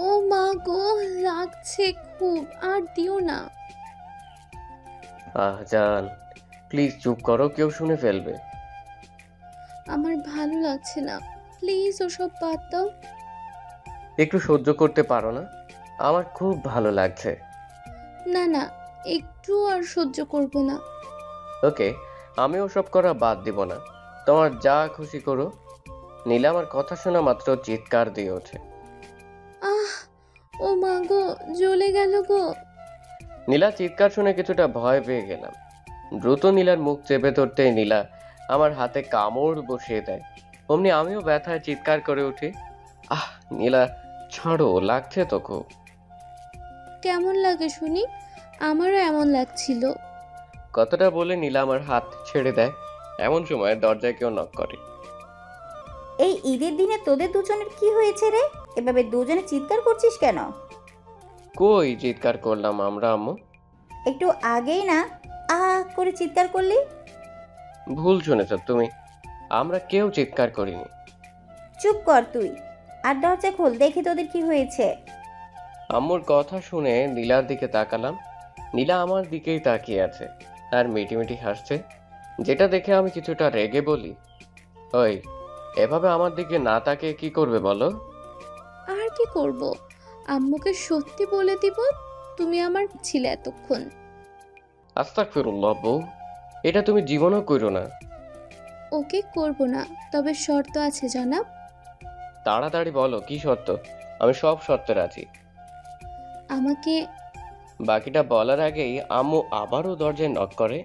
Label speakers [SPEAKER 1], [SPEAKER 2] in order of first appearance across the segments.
[SPEAKER 1] ও মা গো, লাগছে খুব, আর দিও না।
[SPEAKER 2] জান, প্লিজ চুপ করো, কেউ শুনে ফেলবে।
[SPEAKER 1] আমার ভালো লাগছে না, প্লিজ ওসব বাদ দাও।
[SPEAKER 2] একটু সহ্য করতে পারো না? আমার খুব ভালো লাগছে।
[SPEAKER 1] না না, একটু আর সহ্য করব না।
[SPEAKER 2] ওকে, আমি ওসব করা বাদ দিব না। তোমার যা খুশি করো। নীলা আমার কথা শোনা মাত্র চিৎকার দিয়ে ওঠে।
[SPEAKER 1] আহ, ও মা গো, জ্বলে গেল গো।
[SPEAKER 2] নীলা চিৎকার শুনে কিছুটা ভয় পেয়ে গেলাম। দ্রুত নীলার মুখ চেপে ধরতেই নীলা আমার হাতে কামড় বসিয়ে দেয়। অমনি আমিও ব্যথায় চিৎকার করে উঠি। আহ, নীলা ছাড়ো, লাগছে তো খুব।
[SPEAKER 1] কেমন লাগে শুনি? আমারও এমন লাগছিল।
[SPEAKER 2] কথাটা বলে নীলা আমার হাত ছেড়ে দেয়। এমন সময় দরজায় কেউ নক করে।
[SPEAKER 3] এই ঈদের দিনে তোদের দুজনের কি হয়েছে রে? এভাবে দুজনে চিৎকার করছিস কেন?
[SPEAKER 2] কই চিৎকার করলাম আমরা আম্মু?
[SPEAKER 3] একটু আগেই না করে চিৎকার করলি।
[SPEAKER 2] ভুল শুনেছ তুমি, আমরা কেউ চিৎকার করিনি।
[SPEAKER 3] চুপ কর তুই, আর দরজা খোল, দেখি তোদের কি হয়েছে।
[SPEAKER 2] আম্মুর কথা শুনে নীলার দিকে তাকালাম। নীলা আমার দিকেই তাকিয়ে আছে আর মিটিমিটি হাসছে, যেটা দেখে আমি কিছুটা রেগে বলি, ওই, এভাবে আমার দিকে না তাকিয়ে কি করবে বলো?
[SPEAKER 1] আর কি করব? আম্মুকে সত্যি বলে দিব তুমি আমার ছিলে এতক্ষণ।
[SPEAKER 2] আস্তাগফিরুল্লাহ বউ, এটা তুমি জীবনও করো না।
[SPEAKER 1] ওকে, করব না, তবে শর্ত আছে জনাব।
[SPEAKER 2] তাড়াতাড়ি বলো কি শর্ত। আমি সব শর্তে রাজি।
[SPEAKER 1] আমাকে।
[SPEAKER 2] বাকিটা বলার আগেই আম্মু আবারও দরজায় নক করে।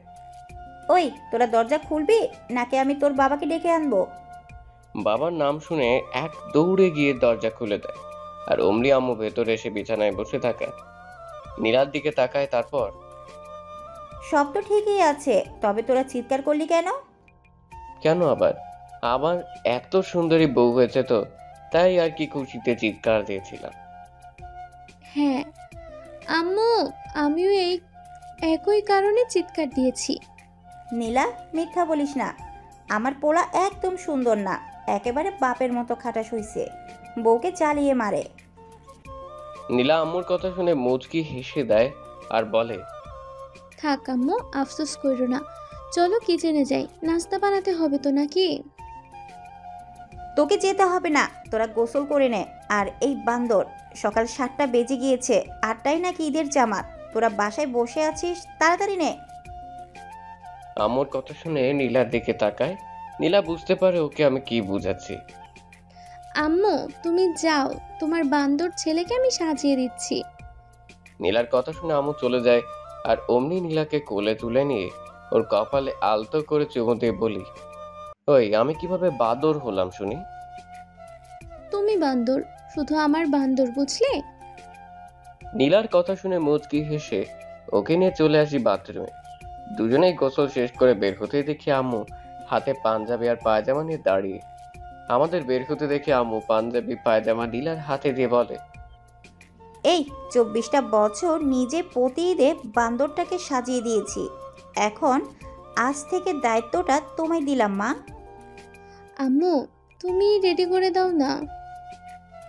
[SPEAKER 3] ওই, তোরা দরজা খুলবি নাকি আমি তোর বাবাকে ডেকে আনবো?
[SPEAKER 2] বাবার নাম শুনে এক দৌড়ে গিয়ে দরজা খুলে দেয়। আর অমনি আম্মু ভেতরে এসে বিছানায় বসে থাকা নীলার দিকে তাকায়। তারপর,
[SPEAKER 3] সব তো ঠিকই আছে, তবে তোরা চিৎকার করলি কেন?
[SPEAKER 2] কেন আবার? আমার এত সুন্দরী বউ হয়েছে তো, তাই আর কি খুশিতে চিৎকার দিয়েছিলাম।
[SPEAKER 1] হ্যাঁ আম্মু, আমিও এই একই কারণে চিৎকার দিয়েছি।
[SPEAKER 3] নীলা, মিথ্যা বলিস না। আমার পোলা একদম সুন্দর না, একেবারে বাপের মতো খাটাস হইছে, বউকে চালিয়ে মারে।
[SPEAKER 2] নীলা আম্মুর কথা শুনে মুচকি হেসে দেয় আর বলে,
[SPEAKER 1] থাক আম্মু, আফসোস করো না, চলো কিচেনে যাই, নাস্তা বানাতে হবে তো নাকি?
[SPEAKER 3] তোকে যেতে হবে না, তোরা গোসল করে নে। আর এই বান্দর, সকাল 7টা বেজে গিয়েছে, 8টায় নাকি ঈদের জামাত, তোরা বাসায় বসে আছিস, তাড়াতাড়ি নে।
[SPEAKER 2] আম্মুর কথা শুনে নীলার দিকে তাকায়। নীলা বুঝতে পারে ওকে আমি কি বুঝাচ্ছি।
[SPEAKER 1] আম্মু তুমি যাও, তোমার বান্দর ছেলেকে আমি সাজিয়ে দিচ্ছি।
[SPEAKER 2] নীলার কথা শুনে আম্মু চলে যায়। আর অমনি নীলাকে কোলে তুলে নিয়ে ওর কপালে আলতো করে চুমু দিয়ে বলি, ওই, আমি কিভাবে বাদর হলাম শুনি?
[SPEAKER 1] তুমি বান্দর, শুধু আমার বান্দর, বুঝলে?
[SPEAKER 2] নীলার কথা শুনে মুচকি হেসে ওকে নিয়ে চলে আসি বাথরুমে। দুজনেই গোসল শেষ করে বের হতেই দেখি আম্মু হাতে পাঞ্জাবি আর পায়জামা নিয়ে দাঁড়িয়ে। আমাদের বের হতে দেখে আম্মু পাঞ্জাবি পায়জামা নীলার হাতে দিয়ে বলে,
[SPEAKER 3] এই 24টা বছর নিজে প্রতি ঈদে বান্দরটাকে সাজিয়ে দিয়েছি, এখন আজ থেকে দায়িত্বটা তোমায় দিলাম মা।
[SPEAKER 1] আম্মু তুমি রেডি করে দাও না।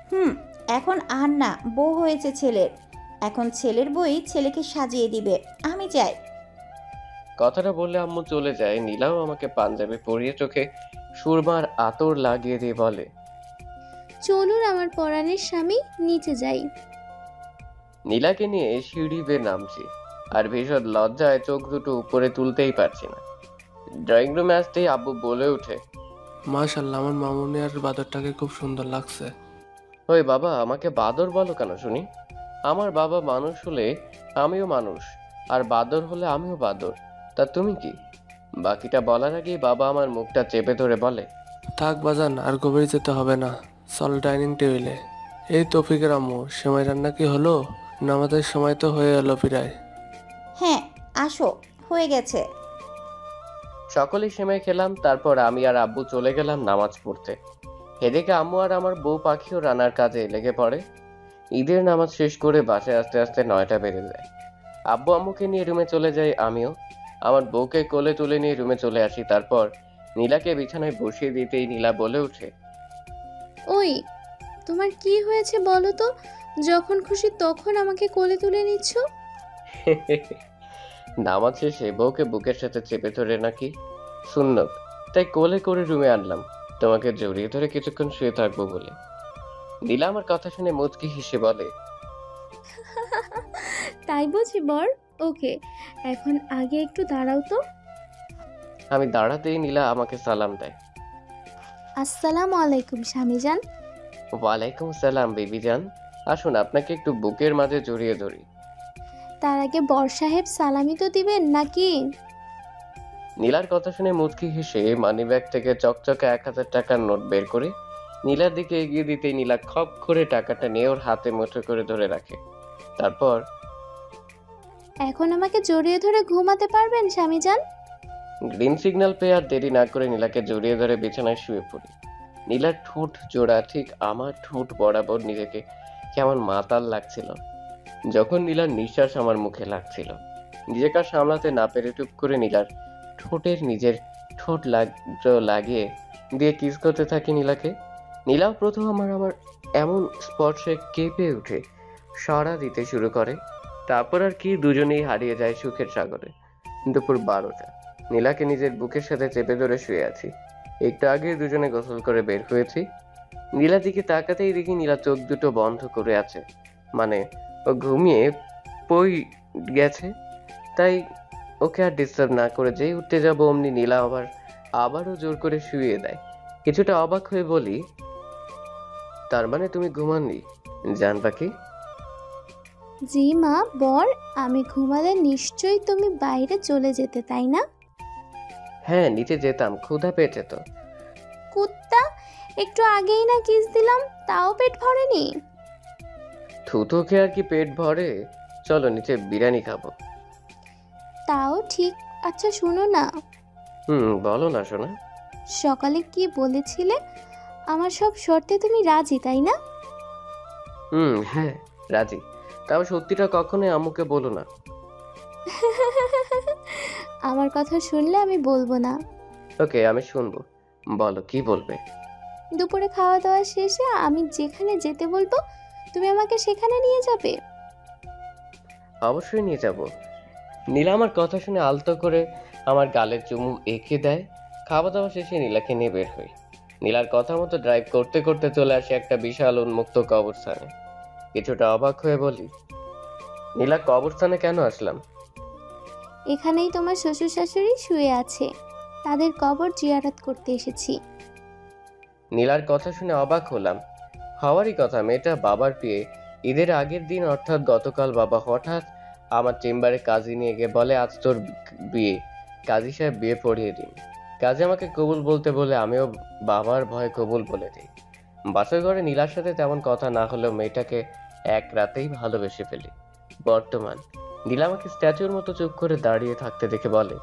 [SPEAKER 3] হুম, এখন আর না, বউ হয়েছে ছেলের, এখন ছেলের বই ছেলেকে সাজিয়ে দিবে, আমি যাই।
[SPEAKER 2] কথাটা বললে আম্মু চলে যায়। নীলাও আমাকে পাঞ্জাবি পরিয়ে চোখে সুরমার আতর লাগিয়ে দিয়ে বলে,
[SPEAKER 1] চলুন আমার পরাণের স্বামী, নিচে যাই।
[SPEAKER 2] নীলাকে নিয়ে সিঁড়ি বেয়ে নামছি আর ভীষণ লজ্জায় চোখ দুটো উপরে তুলতেই পারছি না। ড্রয়িং রুমে আসতেই আব্বু বলে ওঠে,
[SPEAKER 4] মাশাআল্লাহ, আমার মামুনি আর বাদরটাকে খুব সুন্দর লাগছে।
[SPEAKER 2] ওই বাবা, আমাকে বাদর বলো কেন শুনি? আমার বাবা মানুষ হলে আমিও মানুষ, আর বাদর হলে আমিও বাদর, তা তুমি কি? বাকিটা বলার আগেই বাবা আমার মুখটা চেপে ধরে বলে,
[SPEAKER 4] থাক বাজান, আর গভীর যেতে হবে না, চল ডাইনিং টেবিলে। এই তৌফিকের আম্মু, সেমাই রান্না কি হলো? নামাজের সময় তো হয়ে এলো প্রায়।
[SPEAKER 3] হ্যাঁ, আসো, হয়ে গেছে।
[SPEAKER 2] সকলেই সেমাই খেলাম। তারপর আমি আর আব্বু চলে গেলাম নামাজ পড়তে। এদিকে আম্মু আর আমার বউ পাখিও রান্নার কাজে লেগে পড়ে। ঈদের নামাজ শেষ করে বাসায় আস্তে আস্তে 9টা বেজে যায়। আব্বু আম্মুকে নিয়ে রুমে চলে যাই, আমিও আমার বউকে কোলে তুলে নিয়ে রুমে চলে আসি। তারপর নীলাকে বিছানায় বসিয়ে দিতেই নীলা বলে ওঠে,
[SPEAKER 1] ওই, তোমার কি হয়েছে বলো তো? যখন খুশি তখন আমাকে কোলে তুলে নিচ্ছ।
[SPEAKER 2] নামাজ শেষে বউকে বুকের সাথে চেপে ধরে নাকি সুন্নত, তাই কোলে করে রুমে আনলাম তোমাকে জড়িয়ে ধরে কিছুক্ষণ শুয়ে থাকবো বলে। নীলা আমার কথা শুনে মুচকি হেসে বলে,
[SPEAKER 1] তাই বুঝি বর? ওকে, এখন আগে একটু দাঁড়াও তো।
[SPEAKER 2] আমি দাঁড়াতেই নীলা আমাকে সালাম দেয়।
[SPEAKER 1] আসসালামু আলাইকুম স্বামীজান।
[SPEAKER 2] ওয়ালাইকুম সালাম বেবি জান, আসুন আপনাকে একটু বুকের মাঝে জড়িয়ে ধরি।
[SPEAKER 1] তার আগে বর সাহেব সালামি তো দিবেন নাকি?
[SPEAKER 2] নীলার কথা শুনে মুচকি হেসে মানিব্যাগ থেকে চকচকে 1000 টাকার নোট বের করে নীলার দিকে এগিয়ে দিতেই নীলা খপ করে টাকাটা নিয়ে ওর হাতে মুঠো করে ধরে রাখে। তারপর
[SPEAKER 1] এখন আমাকে জড়িয়ে ধরে ঘুমাতে পারবেন স্বামীজান?
[SPEAKER 2] গ্রিন সিগন্যাল পেয়ে আর দেরি না করে নীলাকে জড়িয়ে ধরে বিছানায় শুয়ে পড়ি। নীলার ঠোঁট জোড়া ঠিক আমার ঠোঁট বরাবর, নিজেকে কেমন মাতাল লাগছিল যখন নীলার নিঃশ্বাস আমার মুখে লাগছিল। নিজেকে আর সামলাতে না পেরে টুপ করে নীলার ঠোঁটের নিজের ঠোঁট লাগিয়ে দিয়ে কিস করতে থাকি নীলাকে। নীলাও প্রথম আমার এমন স্পর্শে কেঁপে উঠে সাড়া দিতে শুরু করে। তারপর আর কি দুজনেই হারিয়ে যায় সুখের সাগরে। দুপুর 12টা, নীলাকে নিজের বুকের সাথে চেপে ধরে শুয়ে আছি। একটু আগে দুজনে গোসল করে বের হয়েছি। নীলার দিকে তাকাতেই দেখি নীলা চোখ দুটো বন্ধ করে আছে, মানে ও ঘুমিয়ে পই গেছে। তাই ওকে আর ডিস্টার্ব না করে যেই উঠতে যাবো অমনি নীলা আবারও জোর করে শুইয়ে দেয়। কিছুটা অবাক হয়ে বলি, তার মানে তুমি ঘুমাননি জান পাখি?
[SPEAKER 1] জি মা। বর, আমি ঘুমালে নিশ্চয়ই তুমি বাইরে চলে যেতে, তাই না?
[SPEAKER 2] হ্যাঁ, নিচে যেতাম, ক্ষুধা পেয়েছে তো।
[SPEAKER 1] কুত্তা, একটু আগেই না কিস দিলাম, তাও পেট ভরেনি?
[SPEAKER 2] থুতো খেয়ে আর কি পেট ভরে? চলো নিচে বিরিয়ানি খাবো।
[SPEAKER 1] তাও ঠিক। আচ্ছা শোনো না,
[SPEAKER 2] বলো না সোনা।
[SPEAKER 1] সকালে কি বলেছিলে? আমার সব শর্তে তুমি রাজি, তাই না?
[SPEAKER 2] হ্যাঁ রাজি, তাও সত্যিটা কখনোই আম্মুকে বলো না।
[SPEAKER 1] আমার কথা শুনলে আমি বলবো না।
[SPEAKER 2] ওকে, আমি শুনবো, বলো কি বলবে।
[SPEAKER 1] দুপুরে খাওয়া দাওয়া শেষে আমি যেখানে যেতে বলবো তুমি আমাকে সেখানে নিয়ে যাবে।
[SPEAKER 2] অবশ্যই নিয়ে যাব। নীলা আমার কথা শুনে আলতো করে আমার গালে চুমু এঁকে দেয়। খাওয়া দাওয়া শেষে নীলাকে নিয়ে বের হই। নীলার কথা মতো ড্রাইভ করতে করতে চলে আসে একটা বিশাল উন্মুক্ত কবরস্থানে। কিছুটা অবাক হয়ে বলি, নীলা কবরস্থানে কেন আসলাম?
[SPEAKER 1] এখানেই তোমার শ্বশুর শাশুড়ি শুয়ে আছে, তাদের কবর জিয়ারত করতে এসেছি।
[SPEAKER 2] নীলার কথা শুনে অবাক হলাম। হওয়ারই কথা, মেয়েটা বাবার বিয়ে ঈদের আগের দিন অর্থাৎ গতকাল বাবা হঠাৎ আমার চেম্বারে কাজী নিয়ে গিয়ে বলে, আজ তোর বিয়ে, কাজী সাহেব বিয়ে পড়িয়ে দিন। কাজী আমাকে কবুল বলতে বলে আমিও বাবার ভয়ে কবুল বলে দিই। বাসর ঘরে নীলার সাথে তেমন কথা না হলেও মেয়েটাকে এক রাতেই ভালোবেসে ফেলি। বর্তমান নীলা আমাকে স্ট্যাচুর মতো চুপ করে দাঁড়িয়ে থাকতে দেখে বলে,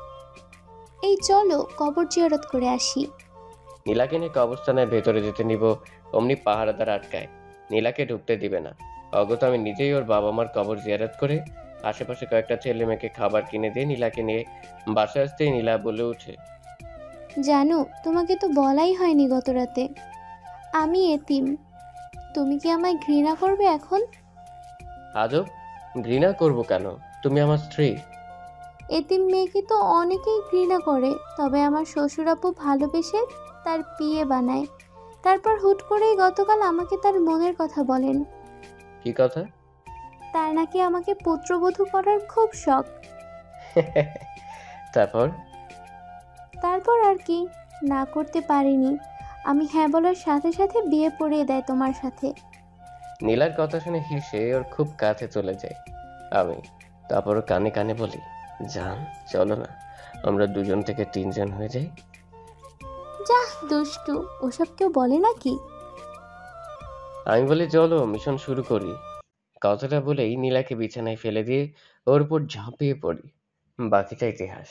[SPEAKER 1] এই চলো কবর জিয়ারত করে আসি।
[SPEAKER 2] নীলাকে নিয়ে কবরস্থানের ভেতরে যেতে নিব, অমনি পাহারাদার আটকায়, নীলাকে ঢুকতে দিবে না। অগত আমি নিজেই ওর বাবা মার কবর জিয়ারত করে আশেপাশে কয়েকটা ছেলে মেয়েকে খাবার কিনে দিয়ে নীলাকে নিয়ে বাসায় আসতেই নীলা বলে উঠে,
[SPEAKER 1] জানো, তোমাকে তো বলাই হয়নি গত রাতে আমি এতিম। তুমি কি আমায় ঘৃণা করবে এখন?
[SPEAKER 2] আজব, ঘৃণা করব কেন? তুমি আমার স্ত্রী।
[SPEAKER 1] এতিম মেয়েকে তো অনেকেই ঘৃণা করে, তবে আমার শ্বশুর আপু ভালোবেসে তার বিয়ে বানায়। তারপর হুট করেই গতকাল আমাকে তার মনের কথা বলেন।
[SPEAKER 2] কি কথা?
[SPEAKER 1] তার নাকি আমাকে পুত্রবধূ করার খুব শখ।
[SPEAKER 2] তারপর?
[SPEAKER 1] তারপর আর কি, না করতে পারিনি। আমি হ্যাঁ বলার সাথে সাথে বিয়ে পড়িয়ে দেয় তোমার সাথে।
[SPEAKER 2] নীলার কথা শুনে হেসে ওর খুব কাছে চলে যায় আমি। তারপরও কানে কানে বলি, জান চলো না, আমরা 2 থেকে 3 হয়ে যাই।
[SPEAKER 1] যা দুষ্টু, ওসব কেউ বলে নাকি?
[SPEAKER 2] আমি বলি চলো মিশন শুরু করি। কথাটা বলেই নীলাকে বিছানায় ফেলে দিয়ে ওর উপর ঝাঁপিয়ে পড়ি। বাকিটা ইতিহাস।